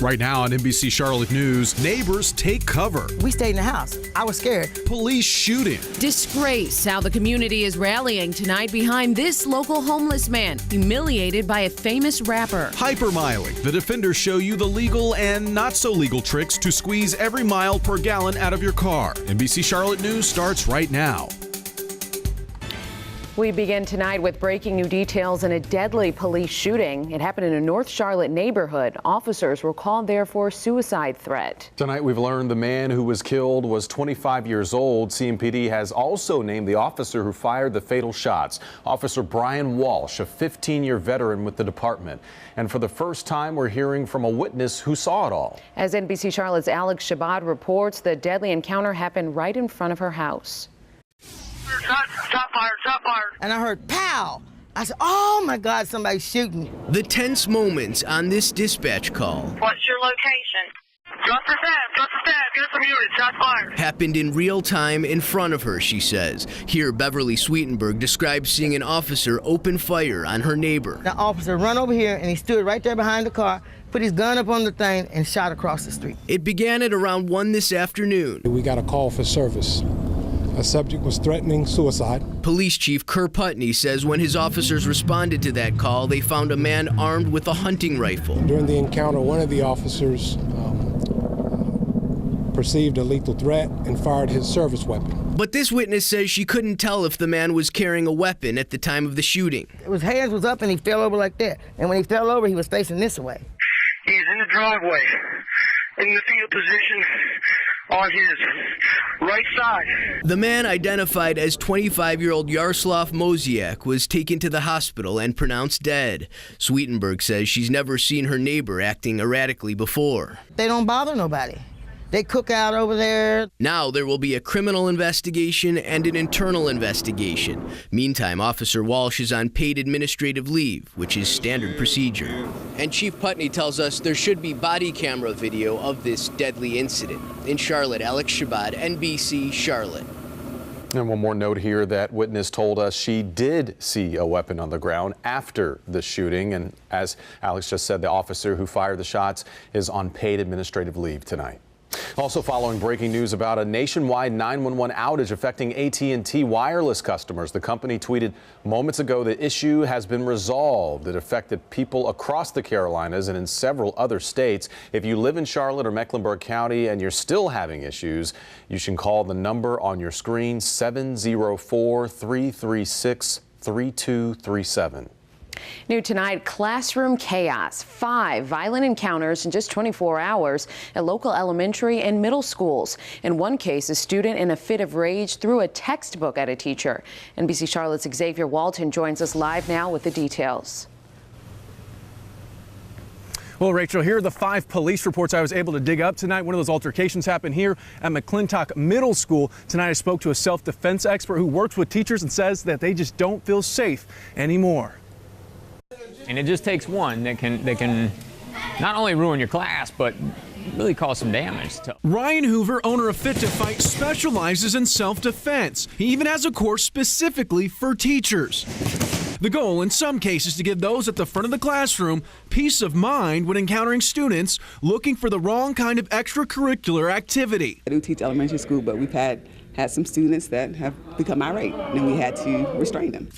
Right now on NBC Charlotte News, neighbors take cover. We stayed in the house. I was scared. Police shooting. Disgrace how the community is rallying tonight behind this local homeless man humiliated by a famous rapper. Hypermiling. The defenders show you the legal and not so legal tricks to squeeze every mile per gallon out of your car. NBC Charlotte News starts right now. We begin tonight with breaking new details in a deadly police shooting. It happened in a North Charlotte neighborhood. Officers were called there for a suicide threat. Tonight we've learned the man who was killed was 25 years old. CMPD has also named the officer who fired the fatal shots. Officer Brian Walsh, a 15-year veteran with the department. And for the first time, we're hearing from a witness who saw it all. As NBC Charlotte's Alex Shabbat reports, the deadly encounter happened right in front of her house. Stop fire. And I heard pow. I said, oh my God, somebody's shooting. The tense moments on this dispatch call. What's your location? Drop the stab, get us some units, shots fired. Happened in real time in front of her, she says. Here, Beverly Sweetenberg describes seeing an officer open fire on her neighbor. The officer run over here and he stood right there behind the car, put his gun up on the thing and shot across the street. It began at around 1 this afternoon. We got a call for service. A subject was threatening suicide. Police Chief Kerr Putney says when his officers responded to that call, they found a man armed with a hunting rifle. During the encounter, one of the officers perceived a lethal threat and fired his service weapon. But this witness says she couldn't tell if the man was carrying a weapon at the time of the shooting. His hands was up and he fell over like that. And when he fell over, he was facing this way. He's in the driveway, in the field position on his right side. The man, identified as 25-year-old Yaroslav Mosiak, was taken to the hospital and pronounced dead. Sweetenberg says she's never seen her neighbor acting erratically before. They don't bother nobody. They cook out over there. Now there will be a criminal investigation and an internal investigation. Meantime, Officer Walsh is on paid administrative leave, which is standard procedure. And Chief Putney tells us there should be body camera video of this deadly incident. In Charlotte, Alex Shabbat, NBC Charlotte. And one more note here, that witness told us she did see a weapon on the ground after the shooting. And as Alex just said, the officer who fired the shots is on paid administrative leave tonight. Also following breaking news about a nationwide 911 outage affecting AT&T wireless customers. The company tweeted moments ago the issue has been resolved. It affected people across the Carolinas and in several other states. If you live in Charlotte or Mecklenburg County and you're still having issues, you should call the number on your screen, 704-336-3237. New tonight, classroom chaos. 5 violent encounters in just 24 hours at local elementary and middle schools. In one case, a student in a fit of rage threw a textbook at a teacher. NBC Charlotte's Xavier Walton joins us live now with the details. Well, Rachel, here are the 5 police reports I was able to dig up tonight. One of those altercations happened here at McClintock Middle School. Tonight I spoke to a self-defense expert who works with teachers and says that they just don't feel safe anymore. And it just takes one that can not only ruin your class, but really cause some damage. Ryan Hoover, owner of Fit to Fight, specializes in self-defense. He even has a course specifically for teachers. The goal, in some cases, to give those at the front of the classroom peace of mind when encountering students looking for the wrong kind of extracurricular activity. I do teach elementary school, but we've had some students that have become irate, and we had to restrain them.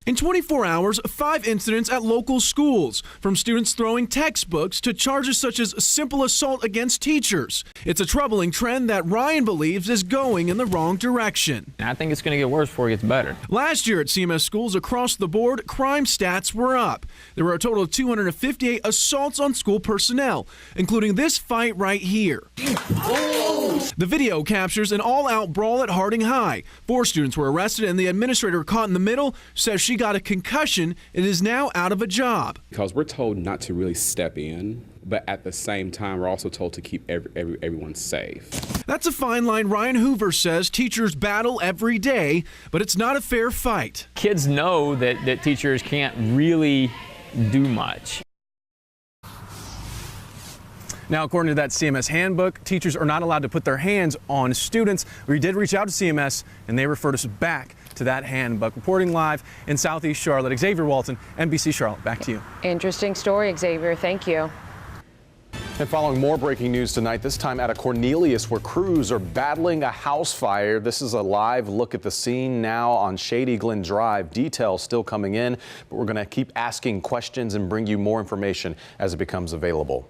In 24 hours, 5 incidents at local schools, from students throwing textbooks to charges such as simple assault against teachers. It's a troubling trend that Ryan believes is going in the wrong direction. I think it's going to get worse before it gets better. Last year at CMS schools across the board, crime stats were up. There were a total of 258 assaults on school personnel, including this fight right here. The video captures an all-out brawl at Harding High. 4 students were arrested, and the administrator caught in the middle says she got a concussion and is now out of a job. Because we're told not to really step in, but at the same time, we're also told to keep everyone safe. That's a fine line Ryan Hoover says teachers battle every day, but it's not a fair fight. Kids know that teachers can't really do much. Now, according to that CMS handbook, teachers are not allowed to put their hands on students. We did reach out to CMS, and they referred us back to that handbook. Reporting live in Southeast Charlotte, Xavier Walton, NBC Charlotte. Back to you. Interesting story, Xavier. Thank you. And following more breaking news tonight, this time at a Cornelius where crews are battling a house fire. This is a live look at the scene now on Shady Glen Drive. Details still coming in, but we're going to keep asking questions and bring you more information as it becomes available.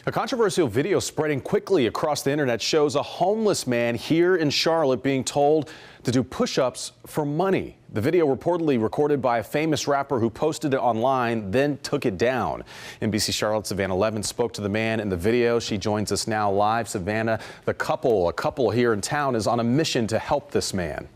A controversial video spreading quickly across the internet shows a homeless man here in Charlotte being told to do push-ups for money. The video reportedly recorded by a famous rapper who posted it online, then took it down. NBC Charlotte's Savannah Levin spoke to the man in the video. She joins us now live. Savannah, a couple here in town is on a mission to help this man.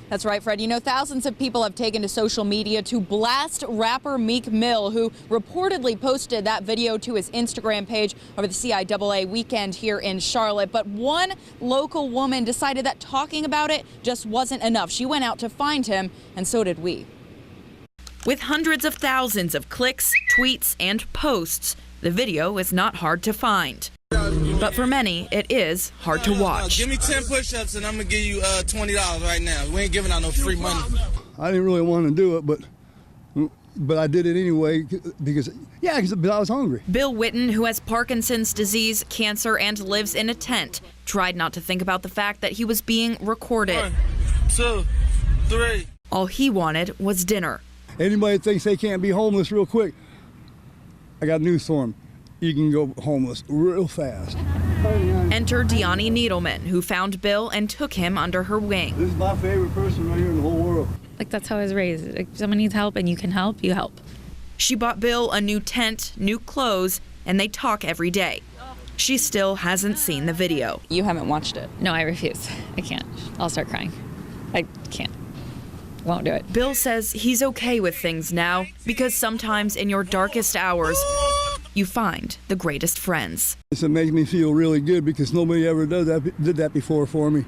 That's right, Fred. You know, thousands of people have taken to social media to blast rapper Meek Mill, who reportedly posted that video to his Instagram page over the CIAA weekend here in Charlotte. But one local woman decided that talking about it just wasn't enough. She went out to find him, and so did we. With hundreds of thousands of clicks, tweets, and posts, the video is not hard to find. But for many, it is hard to watch. Give me 10 push-ups and I'm going to give you $20 right now. We ain't giving out no free money. I didn't really want to do it, but I did it anyway because I was hungry. Bill Witten, who has Parkinson's disease, cancer, and lives in a tent, tried not to think about the fact that he was being recorded. 1, 2, 3. All he wanted was dinner. Anybody thinks they can't be homeless real quick, I got news for them. You can go homeless real fast. Enter Deani Needleman, who found Bill and took him under her wing. This is my favorite person right here in the whole world. Like, that's how I was raised. If someone needs help and you can help, you help. She bought Bill a new tent, new clothes, and they talk every day. She still hasn't seen the video. You haven't watched it? No, I refuse. I can't. I'll start crying. I can't. Won't do it. Bill says he's okay with things now because sometimes in your darkest hours, you find the greatest friends. It makes me feel really good because nobody ever did that before for me.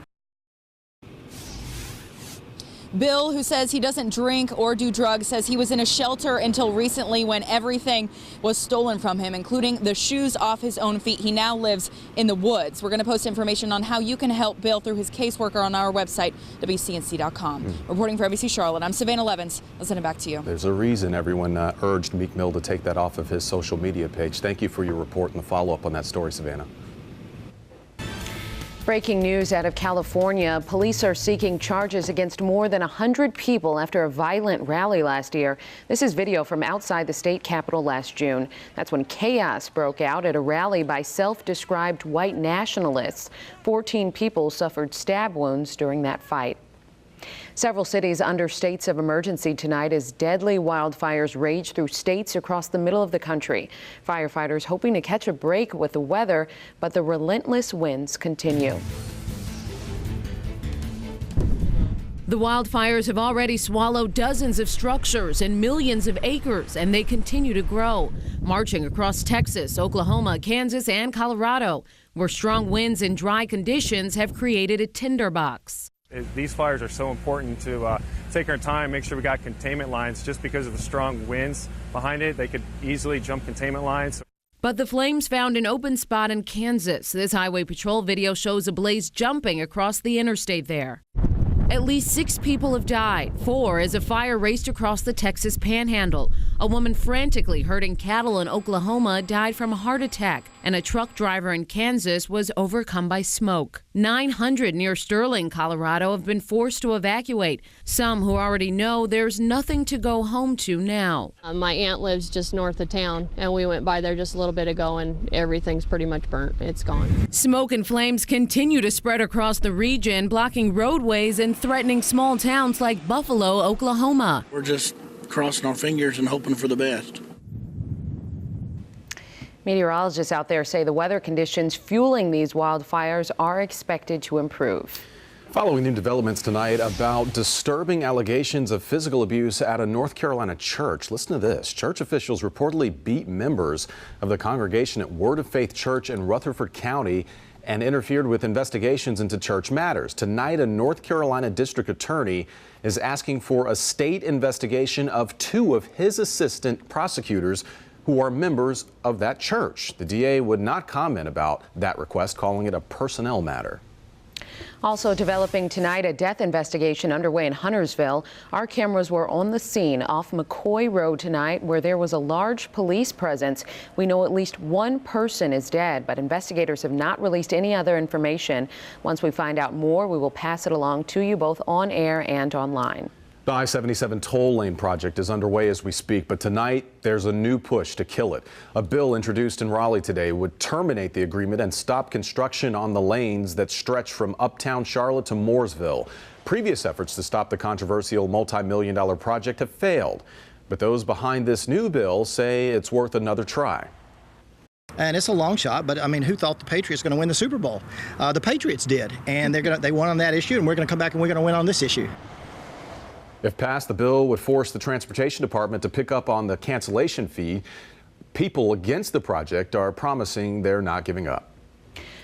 Bill, who says he doesn't drink or do drugs, says he was in a shelter until recently when everything was stolen from him, including the shoes off his own feet. He now lives in the woods. We're going to post information on how you can help Bill through his caseworker on our website, WCNC.com. Reporting for NBC Charlotte, I'm Savannah Levins. I'll send it back to you. There's a reason everyone urged Meek Mill to take that off of his social media page. Thank you for your report and the follow-up on that story, Savannah. Breaking news out of California. Police are seeking charges against more than 100 people after a violent rally last year. This is video from outside the state capitol last June. That's when chaos broke out at a rally by self-described white nationalists. 14 people suffered stab wounds during that fight. Several cities under states of emergency tonight as deadly wildfires rage through states across the middle of the country. Firefighters hoping to catch a break with the weather, but the relentless winds continue. The wildfires have already swallowed dozens of structures and millions of acres, and they continue to grow, marching across Texas, Oklahoma, Kansas, and Colorado, where strong winds and dry conditions have created a tinderbox. These fires are so important to take our time, make sure we got containment lines. Just because of the strong winds behind it, they could easily jump containment lines. But the flames found an open spot in Kansas. This highway patrol video shows a blaze jumping across the interstate there. At least 6 people have died, 4 as a fire raced across the Texas panhandle. A woman frantically herding cattle in Oklahoma died from a heart attack, and a truck driver in Kansas was overcome by smoke. 900 near Sterling, Colorado have been forced to evacuate. Some who already know there's nothing to go home to now. My aunt lives just north of town, and we went by there just a little bit ago, and everything's pretty much burnt. It's gone. Smoke and flames continue to spread across the region, blocking roadways and threatening small towns like Buffalo, Oklahoma. We're just crossing our fingers and hoping for the best. Meteorologists out there say the weather conditions fueling these wildfires are expected to improve. Following new developments tonight about disturbing allegations of physical abuse at a North Carolina church. Listen to this. Church officials reportedly beat members of the congregation at Word of Faith Church in Rutherford County and interfered with investigations into church matters. Tonight, a North Carolina district attorney is asking for a state investigation of 2 of his assistant prosecutors who are members of that church. The DA would not comment about that request, calling it a personnel matter. Also developing tonight, a death investigation underway in Huntersville. Our cameras were on the scene off McCoy Road tonight where there was a large police presence. We know at least one person is dead, but investigators have not released any other information. Once we find out more, we will pass it along to you both on air and online. The I-77 toll lane project is underway as we speak, but tonight there's a new push to kill it. A bill introduced in Raleigh today would terminate the agreement and stop construction on the lanes that stretch from uptown Charlotte to Mooresville. Previous efforts to stop the controversial multi-million-dollar project have failed, but those behind this new bill say it's worth another try. And it's a long shot, but I mean, who thought the Patriots were going to win the Super Bowl? The Patriots did, and they won on that issue, and we're going to come back and we're going to win on this issue. If passed, the bill would force the Transportation Department to pick up on the cancellation fee. People against the project are promising they're not giving up.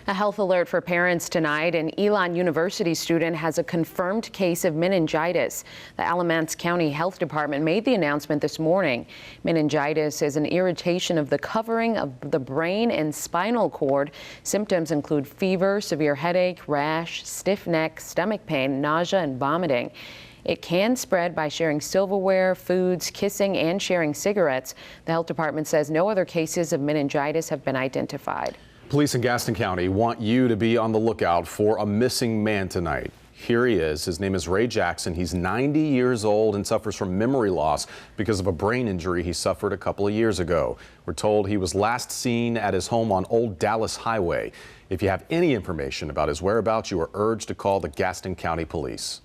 A health alert for parents tonight. An Elon University student has a confirmed case of meningitis. The Alamance County Health Department made the announcement this morning. Meningitis is an irritation of the covering of the brain and spinal cord. Symptoms include fever, severe headache, rash, stiff neck, stomach pain, nausea, and vomiting. It can spread by sharing silverware, foods, kissing, and sharing cigarettes. The health department says no other cases of meningitis have been identified. Police in Gaston County want you to be on the lookout for a missing man tonight. Here he is. His name is Ray Jackson. He's 90 years old and suffers from memory loss because of a brain injury he suffered a couple of years ago. We're told he was last seen at his home on Old Dallas Highway. If you have any information about his whereabouts, you are urged to call the Gaston County Police.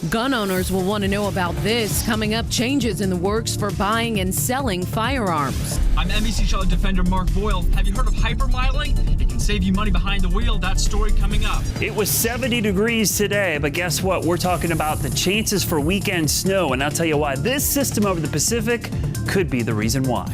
Gun owners will want to know about this. Coming up, changes in the works for buying and selling firearms. I'm NBC Charlotte defender Mark Boyle. Have you heard of hypermiling? It can save you money behind the wheel. That story coming up. It was 70 degrees today, but guess what? We're talking about the chances for weekend snow, and I'll tell you why. This system over the Pacific could be the reason why.